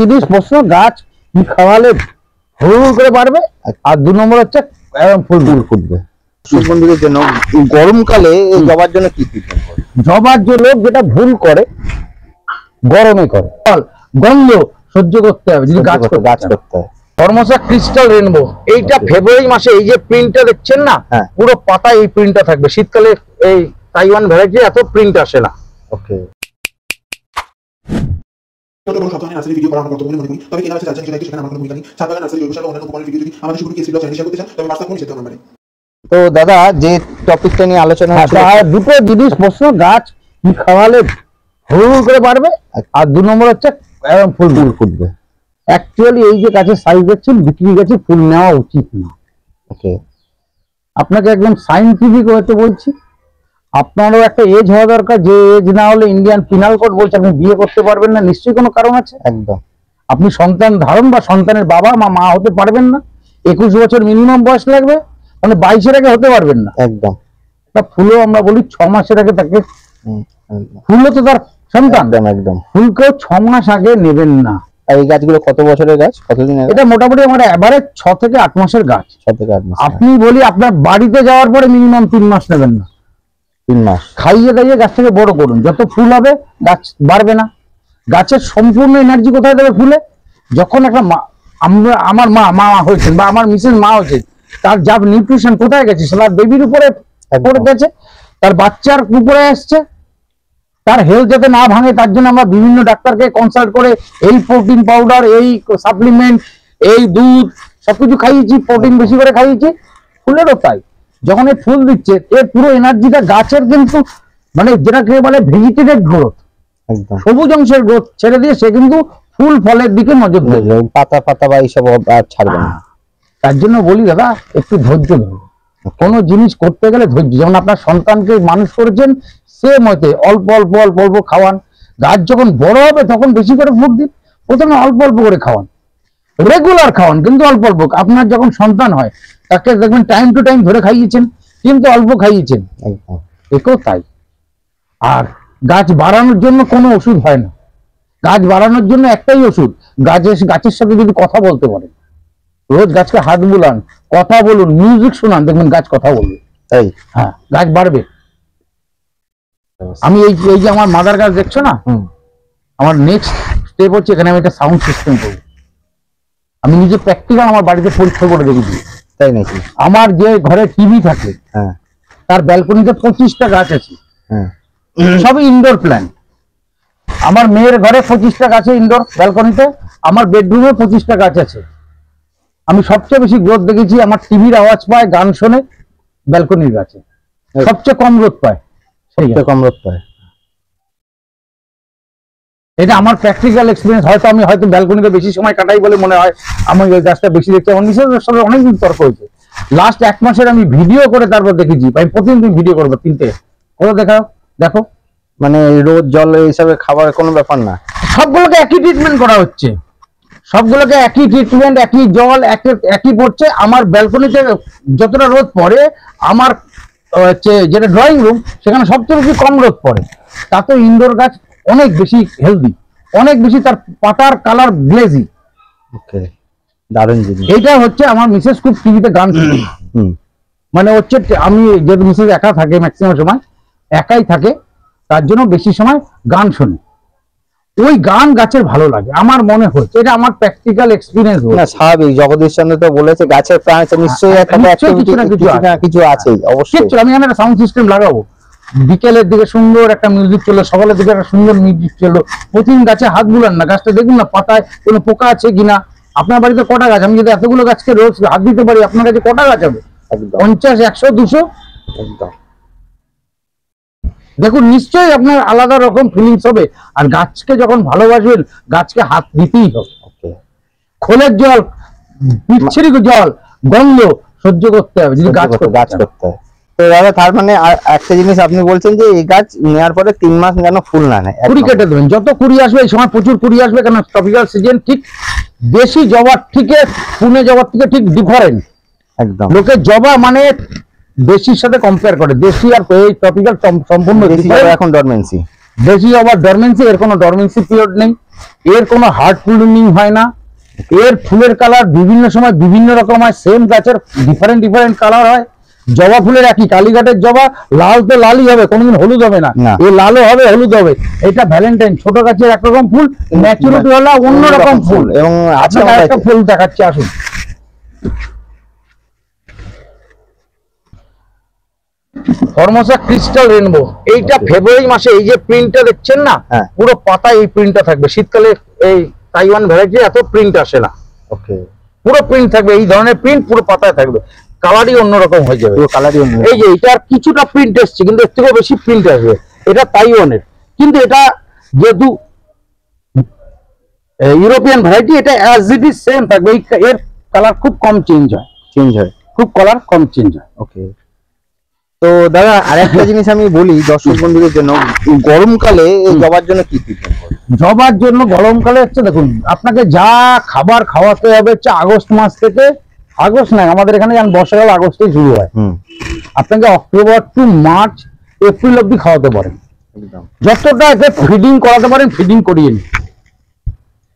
জিনিস প্রশ্ন গাছ কি খাওয়ালে হুড় করে বাড়বে, আর 2 নম্বর হচ্ছে ফুল ফুটবে। বন্ধুদের জন্য গরমকালে জবার জন্য কি ট্রিটমেন্ট করে? জবার জন্য যেটা ভুল করে গরমে করে, গন্ধ সহ্য করতে হবে যদি গাছ করতে হয়। ফরমোসা ক্রিস্টাল রেনবো এইটা ফেব্রুয়ারি মাসে এই যে প্রিন্টটা দেখছেন না, পুরো পাতা এই প্রিন্টটা থাকবে। শীতকালে এই তাইওয়ান ভ্যারাইটি এত প্রিন্ট আসে না। ওকে, ভিডিও করা করতে মনে করি, তবে কেনা আছে যাচ্ছেন সেটা সেখানে আমার কোনো ভূমিকা নেই। ছাদ বাগান নার্সারি জৈব অন্যান্য কোম্পানির ভিডিও যদি আমাদের শুরু কেসি ব্লগ চ্যানেল শেয়ার করতে চান তবে WhatsApp ফোন যেতে হবে। তো দাদা যে টপিকটা নিয়ে আলোচনা হচ্ছে, দুটো জিনিস প্রশ্ন গাছ কি খাওয়ালে হুড় করে বাড়বে, আর 2 নম্বর হচ্ছে ফুল ফুটবে। অ্যাকচুয়ালি এই যে গাছের সাইজ দেখছেন, বিক্রি গাছে ফুল নেওয়া উচিত না। ওকে, আপনাকে একদম সাইন্টিফিক হতে বলছি। আপনারও একটা এজ হওয়া দরকার, যে এজ না হলে ইন্ডিয়ান পিনাল কোড বলছে আপনি বিয়ে করতে পারবেন না, নিশ্চয়ই কোনো কারণ আছে। একদম আপনি সন্তান ধারণ বা সন্তানের বাবা মা হতে পারবেন না, 21 বছর মিনিমাম বয়স লাগবে, মানে 22-এর আগে হতে পারবেন না। একদম। ফুলও আমরা বলি 6 মাসের আগে তাকে, ফুলও তো তার সন্তান। একদম, ফুলকেও 6 মাস আগে নেবেন না। আর এই গাছগুলো কত বছরের গাছ, কতদিন? এটা মোটামুটি আমার এবারে 6 থেকে 8 মাসের গাছ। 6 থেকে 8 মাস। আপনি বলি আপনার বাড়িতে যাওয়ার পরে মিনিমাম 3 মাস নেবেন না। 3 মাস খাইয়ে দাইয়ে গাছটাকে বড় করুন। যত ফুল হবে গাছ বাড়বে না। গাছের সম্পূর্ণ এনার্জি কোথায় দেবে? ফুলে। যখন একটা আমার মা হয়েছেন বা আমার মিসেস মা হয়েছে, তার যা নিউট্রিশন কোথায় গেছে সেটা বেবির উপরে পড়ে গেছে, তার বাচ্চার উপরে আসছে। তার হেলথ যাতে না ভাঙে তার জন্য আমরা বিভিন্ন ডাক্তারকে কনসাল্ট করে এই প্রোটিন পাউডার, এই সাপ্লিমেন্ট, এই দুধ সবকিছু খাইয়েছি, প্রোটিন বেশি করে খাইয়েছি। ফুলেরও তাই, যখন এই ফুল দিচ্ছে এর পুরো এনার্জিটা গাছের কিন্তু মানে যেটাকে বলে ভেজিটেটিভ গ্রোথ, সবুজ অংশের গ্রোথ ছেড়ে দিয়ে সে কিন্তু ফুল ফলের দিকে নজর দেবে। পাতা বা এইসব আর ছাড়বে না। তার জন্য বলি দাদা, একটু ধৈর্য ধরুন। কোনো জিনিস করতে গেলে ধৈর্য। যেমন আপনার সন্তানকে মানুষ করেছেন, সে মতে অল্প অল্প অল্প অল্প খাওয়ান। গাছ যখন বড় হবে তখন বেশি করে ফুড দিন, প্রথমে অল্প অল্প করে খাওয়ান, রেগুলার খাওয়ান কিন্তু অল্প অল্প। আপনার যখন সন্তান হয় তাকে দেখবেন টাইম টু টাইম ধরে খাইয়েছেন কিন্তু অল্প খাইয়েছেন, একেও তাই। আর গাছ বাড়ানোর জন্য কোনো ওষুধ হয় না। গাছ বাড়ানোর জন্য একটাই ওষুধ, গাছের সাথে যদি কথা বলতে পারেন, রোজ গাছকে হাত বুলান, কথা বলুন, মিউজিক শোনান, দেখবেন গাছ কথা বলবে। তাই হ্যাঁ, গাছ বাড়বে। আমি এই যে আমার মাদার গাছ দেখছো না, আমার নেক্সট স্টেপ হচ্ছে এখানে আমি একটা সাউন্ড সিস্টেম করবো। আমি নিজে প্র্যাকটিক্যাল আমার বাড়িতে পরীক্ষা করে দেখেছি। তাই নাকি? আমার যে ঘরে টিভি থাকে তার ব্যালকনিতে 25টা গাছ আছে, সবই ইনডোর প্ল্যান্ট। আমার মেয়ের ঘরে 25টা গাছ ইনডোর ব্যালকনিতে, আমার বেডরুমে 25টা গাছ আছে। আমি সবচেয়ে বেশি গ্রোথ দেখেছি আমার টিভির আওয়াজ পায়, গান শোনে, ব্যালকনির গাছে সবচেয়ে কম গ্রোথ পায়। এটা আমার প্র্যাকটিক্যাল এক্সপিরিয়েন্স। আমি হয়তো ব্যালকনিতে বেশি সময় কাটাই বলে মনে হয় আমি ওই গাছটা বেশি দেখছি। আমার নিজের সাথে অনেকদিন তর্ক হয়েছে। লাস্ট 1 মাসের আমি ভিডিও করে তারপর দেখেছি। আমি প্রতিদিন ভিডিও করবো 3টে করে দেখো। মানে রোজ জল হিসাবে খাবার কোনো ব্যাপার না, সবগুলোকে একই ট্রিটমেন্ট করা হচ্ছে, সবগুলোকে একই ট্রিটমেন্ট, একই জল, একই পড়ছে। আমার ব্যালকনিতে যতটা রোদ পড়ে, আমার যেটা ড্রয়িং রুম সেখানে সবচেয়ে বেশি কম রোদ পড়ে। তাতে ইনডোর গাছ অনেক বেশি হেলদি, অনেক বেশি তার পাতার কালার গ্লেজি। দারুণ জিনিস। এইটা হচ্ছে আমার মিসেস খুব টিভিতে গান শুনে, মানে হচ্ছে আমি যেহেতু মিসেস একা থাকে, ম্যাক্সিমাম সময় একাই থাকে, তার জন্য বেশি সময় গান শোনে। ওই গান গাছের ভালো লাগে আমার মনে হচ্ছে, এটা আমার প্র্যাকটিক্যাল এক্সপিরিয়েন্স। না, স্বাভাবিক। জগদীশ চন্দ্র তো বলেছে গাছের প্রাণ আছে, নিশ্চয়ই কিছু আছেই অবশ্যই। আমি এখানে একটা সাউন্ড সিস্টেম লাগাবো, বিকেলের দিকে সুন্দর একটা মিউজিক চললো, সকালের দিকে একটা সুন্দর মিউজিক চললো। প্রতিদিন গাছে হাত বুলান না, গাছটা দেখুন না পাতায় কোনো পোকা আছে কিনা। আপনার বাড়িতে কটা গাছ? আমি যদি এতগুলো গাছকে রোজ হাত দিতে পারি, আপনার কাছে কটা গাছ হবে? 50, 100, 200। একদম। দেখুন, নিশ্চয়ই আপনার আলাদা রকম ফিলিংস হবে। আর গাছকে যখন ভালোবাসবেন, গাছকে হাত দিতেই হবে। খোলের জল, বিচ্ছিরি জল, গন্ধ সহ্য করতে হবে যদি গাছ করতে হয়। তো দাদা, তার মানে একটা জিনিস আপনি বলছেন যে এই গাছ নেওয়ার পরে 3 মাস যেন ফুল না নেয়, কুড়ি কেটে দেবেন। যত কুড়ি আসবে, এই সময় প্রচুর কুড়ি আসবে, কারণ ট্রপিক্যাল সিজন। ঠিক দেশি জবার থেকে পুনে জবার থেকে ঠিক ডিফারেন্ট। একদম। লোকে জবা মানে দেশির সাথে কম্পেয়ার করে, দেশি আর এই ট্রপিক্যাল সম্পূর্ণ। এখন ডরমেন্সি, দেশি জবা ডরমেন্সি, এর কোনো ডরমেন্সি পিরিয়ড নেই। এর কোনো হার্ড ক্লিনিং হয় না, এর ফুলের কালার বিভিন্ন সময় বিভিন্ন রকম হয়, সেম গাছের ডিফারেন্ট ডিফারেন্ট কালার হয়। জবা ফুলের একই, কালীঘাটের জবা লাল তো লালই হবে, কোনোদিন হলুদ হবে না, না। এ লালও হবে হলুদ হবে। এটা ভ্যালেন্টাইন, ছোট গাছের একরকম ফুল, ম্যাচুরিটি হলো অন্যরকম ফুল। এবং আছে আপনাকে একটা ফুল দেখাচ্ছি, আসুন। ফরমোসা ক্রিস্টাল রেনবো, এইটা ফেব্রুয়ারি মাসে এই যে প্রিন্টটা দেখছেন না, হ্যাঁ। পুরো পাতায় এই প্রিন্টটা থাকবে। শীতকালে এই তাইওয়ান ভ্যারাইটি এত প্রিন্ট আসে না, ওকে, পুরো প্রিন্ট থাকবে, এই ধরনের প্রিন্ট পুরো পাতায় থাকবে, কালারই অন্যরকম হয়ে যাবে। পুরো কালারই অন্য। এই যে এটার কিছুটা প্রিন্ট এসছে, কিন্তু এর থেকেও বেশি প্রিন্ট আসবে। এটা তাইওয়ানের, কিন্তু এটা যেহেতু ইউরোপিয়ান ভ্যারাইটি, এটা অ্যাজ ইট ইজ সেম থাকবে। এর কালার খুব কম চেঞ্জ হয়, খুব কালার কম চেঞ্জ হয়। ওকে। তো দাদা আরেকটা জিনিস আমি বলি দর্শক বন্ধুদের জন্য, গরমকালে এই জবার জন্য কি ট্রিটমেন্ট করবে? জবার জন্য গরমকালে হচ্ছে, দেখুন আপনাকে যা খাবার খাওয়াতে হবে হচ্ছে আগস্ট মাস থেকে, আগস্ট নয় আমাদের এখানে যেমন বর্ষাকাল আগস্টেই শুরু হয়, আপনাকে অক্টোবর টু মার্চ এপ্রিল অব্দি খাওয়াতে পারেন। একদম। যতটা একে ফিডিং করাতে পারেন ফিডিং করিয়ে নিন।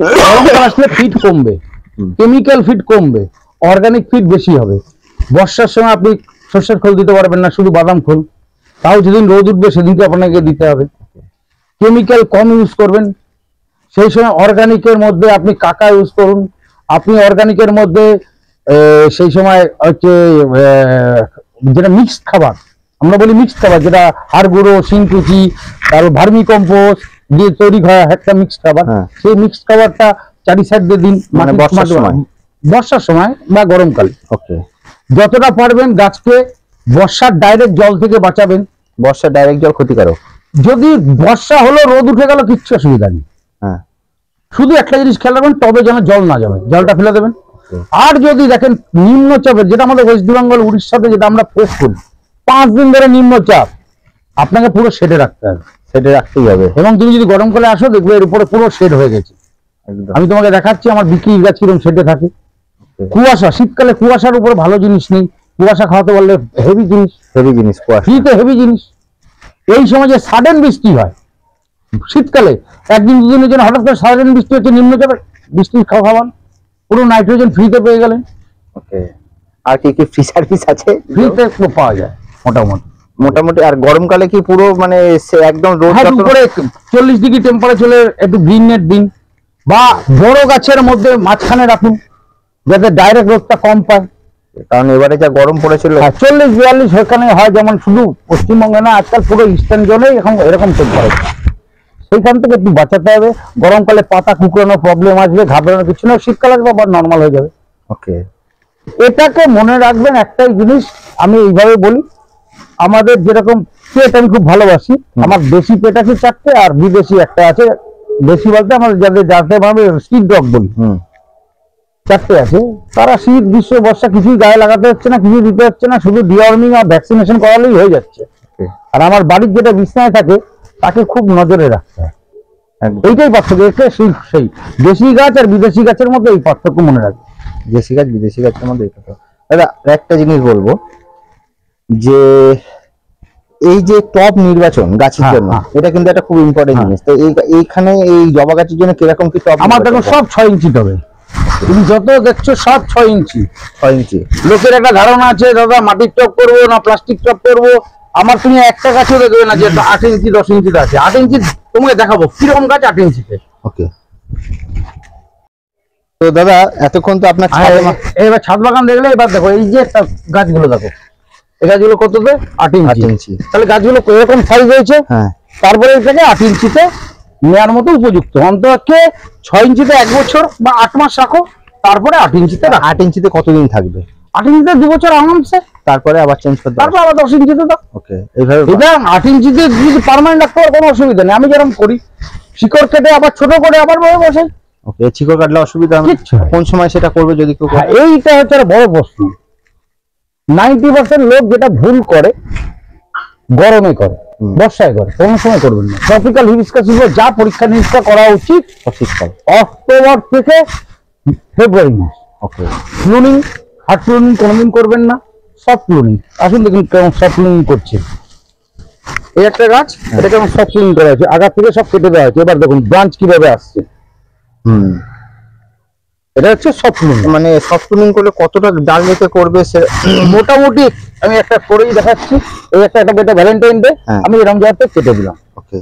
গরমকাল আসলে ফিড কমবে, কেমিক্যাল ফিড কমবে, অর্গানিক ফিড বেশি হবে। বর্ষার সময় আপনি সর্ষের খোল দিতে পারবেন না, শুধু বাদাম খোল, তাও যেদিন রোদ উঠবে সেদিনকে আপনাকে দিতে হবে। কেমিক্যাল কম ইউজ করবেন, সেই সময় অর্গানিকের মধ্যে আপনি কাকা ইউজ করুন। আপনি অর্গানিকের মধ্যে সেই সময় হচ্ছে যেটা মিক্সড খাবার, আমরা বলি মিক্সড খাবার, যেটা হাড় গুঁড়ো, শিংকুচি, তারপর ভার্মি কম্পোস্ট দিয়ে তৈরি হয় একটা মিক্সড খাবার, সেই মিক্সড খাবারটা 4 সাইড দিয়ে দিন, মানে বর্ষার সময় বা গরমকালে। ওকে। যতটা পারবেন গাছকে বর্ষার ডাইরেক্ট জল থেকে বাঁচাবেন। বর্ষার ডাইরেক্ট জল ক্ষতিকারক। যদি বর্ষা হলো রোদ উঠে গেল কিচ্ছু অসুবিধা নেই, হ্যাঁ, শুধু একটা জিনিস খেয়াল রাখবেন, টবে যেন জল না যাবে, জলটা ফেলে দেবেন। আর যদি দেখেন নিম্নচাপের, যেটা আমাদের ওয়েস্ট বেঙ্গল উড়িষ্যাতে যেটা আমরা ফেস করি, 5 দিন ধরে নিম্নচাপ, আপনাকে পুরো শেডে রাখতে হবে, সেটা রাখতেই হবে। এবং তুমি যদি গরমকালে আসো দেখবে এর উপরে পুরো শেড হয়ে গেছে। একদম। আমি তোমাকে দেখাচ্ছি আমার বিক্রির গাছ কিরকম শেডে থাকে। কুয়াশা, শীতকালে কুয়াশার উপরে ভালো জিনিস নেই, কুয়াশা খাওয়াতে পারলে হেভি জিনিস, ফ্রিতে হেভি জিনিস। এই সময় যে সাডেন বৃষ্টি হয় শীতকালে, একদিন দুদিনের জন্য হঠাৎ করে সাডেন বৃষ্টি হচ্ছে, নিম্নচাপের বৃষ্টির খাবার, পুরো নাইট্রোজেন ফ্রিতে পেয়ে গেলেন। ওকে। আর কি কি ফ্রি সার্ভিস আছে? ফ্রিতে পাওয়া যায় মোটামুটি। আর গরমকালে কি পুরো মানে একদম রোদ উপরে 40 ডিগ্রি টেম্পারেচারে একটু গ্রিন নেট দিন, বা বড় গাছের মধ্যে মাঝখানে রাখুন যাতে ডাইরেক্ট রোদটা কম পায়। কারণ এবারে যা গরম পড়েছিল, 40-42 সেখানে হয়, যেমন শুধু পশ্চিমবঙ্গে না, আজকাল পুরো ইস্টার্ন জোনেই এখন এরকম টেম্পারেচার। সেইখান থেকে একটু বাঁচাতে হবে। গরমকালে পাতা কুকড়ানো প্রবলেম আসবে, ঘাবড়ানো কিছু না, শীতকালে আবার নর্মাল হয়ে যাবে। ওকে। এটাকে মনে রাখবেন, একটাই জিনিস আমি এইভাবে বলি, আমাদের যেরকম পেট আমি খুব ভালোবাসি, আমার দেশি পেট আছে 4টে, আর বিদেশি একটা আছে। দেশি বলতে আমাদের যাতে ভাবে স্ট্রিট ডগ বলি, 4টে আছে। তারা শীত গ্রীষ্ম বর্ষা কিছুই গায়ে লাগাতে হচ্ছে না, কিছু দিতে হচ্ছে না, শুধু ডিওয়ার্মিং আর ভ্যাকসিনেশন করালেই হয়ে যাচ্ছে। আর আমার বাড়ির যেটা বিছনায় থাকে তাকে খুব নজরে রাখতে হয়। এইটাই পার্থক্য, সেই দেশি গাছ আর বিদেশি গাছের মধ্যে এই পার্থক্য মনে রাখবে। দেশি গাছ বিদেশি গাছের মধ্যে দাদা একটা জিনিস বলবো, যে এই যে টপ নির্বাচন গাছের জন্য, এটা কিন্তু একটা খুব ইম্পর্টেন্ট জিনিস। তো এইখানে এই জবা গাছের জন্য কিরকম কি টপ? আমার দেখো সব 6 ইঞ্চি টবে, তুমি যত দেখছো সব 6 ইঞ্চি। 6 ইঞ্চি। লোকের একটা ধারণা আছে দাদা মাটির টব করবো না প্লাস্টিক টব করবো, আমার তুমি একটা গাছও দেখবে না যে 8 ইঞ্চি 10 ইঞ্চিতে আছে। 8 ইঞ্চি তোমাকে দেখাবো কিরকম গাছ 8 ইঞ্চিতে। ওকে। তো দাদা এতক্ষণ তো আপনার এবার ছাদ বাগান দেখলে, এবার দেখো এই যে গাছগুলো দেখো, এই গাছগুলো কততে 8 ইঞ্চি। তাহলে গাছগুলো এরকম সাইজ হয়েছে, তারপরে এটাকে 8 ইঞ্চিতে নেওয়ার মতো উপযুক্ত। অন্ততপক্ষে 6 ইঞ্চিতে 1 বছর বা 8 মাস রাখো, তারপরে 8 ইঞ্চিতে। 8 ইঞ্চিতে কতদিন থাকবে? 8 ইঞ্চিতে 2 বছর আরামসে, তারপরে আবার চেঞ্জ করতে, তারপর আবার 10 ইঞ্চিতে দাও। ওকে। এইভাবে এটা 8 ইঞ্চিতে যদি পার্মানেন্ট রাখতে কোনো অসুবিধা নেই। আমি যেরকম করি, শিকড় কেটে আবার ছোট করে আবার বসে। ওকে। শিকড় কাটলে অসুবিধা হবে? কোন সময় সেটা করবে যদি কেউ? এইটা হচ্ছে বড় প্রশ্ন। 90% লোক যেটা ভুল করে, গরমে করে, বর্ষায় করে, কোনো সময় করবেন না। ট্রপিক্যাল হিবিস্কাস যা পরীক্ষা নিরীক্ষা করা উচিত শীতকাল, অক্টোবর থেকে ফেব্রুয়ারি মাস। ওকে। ক্লুনিং, হার্ড ক্লুনিং কোনোদিন করবেন না, সফট ক্লুনিং। আসুন দেখুন কেমন সফট ক্লুনিং করছে। এই একটা গাছ, এটা কেমন সফট ক্লুনিং করা হয়েছে, আগা থেকে সব কেটে দেওয়া হয়েছে। এবার দেখুন ব্রাঞ্চ কিভাবে আসছে, এটা হচ্ছে সফট প্রুনিং। মানে সফট প্রুনিং করলে কতটা ডাল রেখে করবে সে মোটামুটি আমি একটা করেই দেখাচ্ছি। এই একটা এটা ভ্যালেন্টাইন ডে, হ্যাঁ। আমি এরকম জায়গাতে কেটে দিলাম, ওকে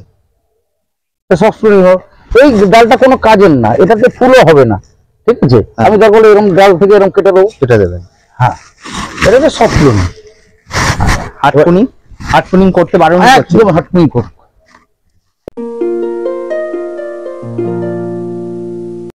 সফট প্রুনিং হোক। এই ডালটা কোনো কাজের না, এটাতে ফুলও হবে না, ঠিক আছে। আমি তারপরে এরকম ডাল থেকে এরকম কেটে দেবো। কেটে দেবেন। হ্যাঁ, এটা হচ্ছে সফট প্রুনিং। হার্ড প্রুনিং করতে বারণ করছে। একদম হাট প্রুনিং করতে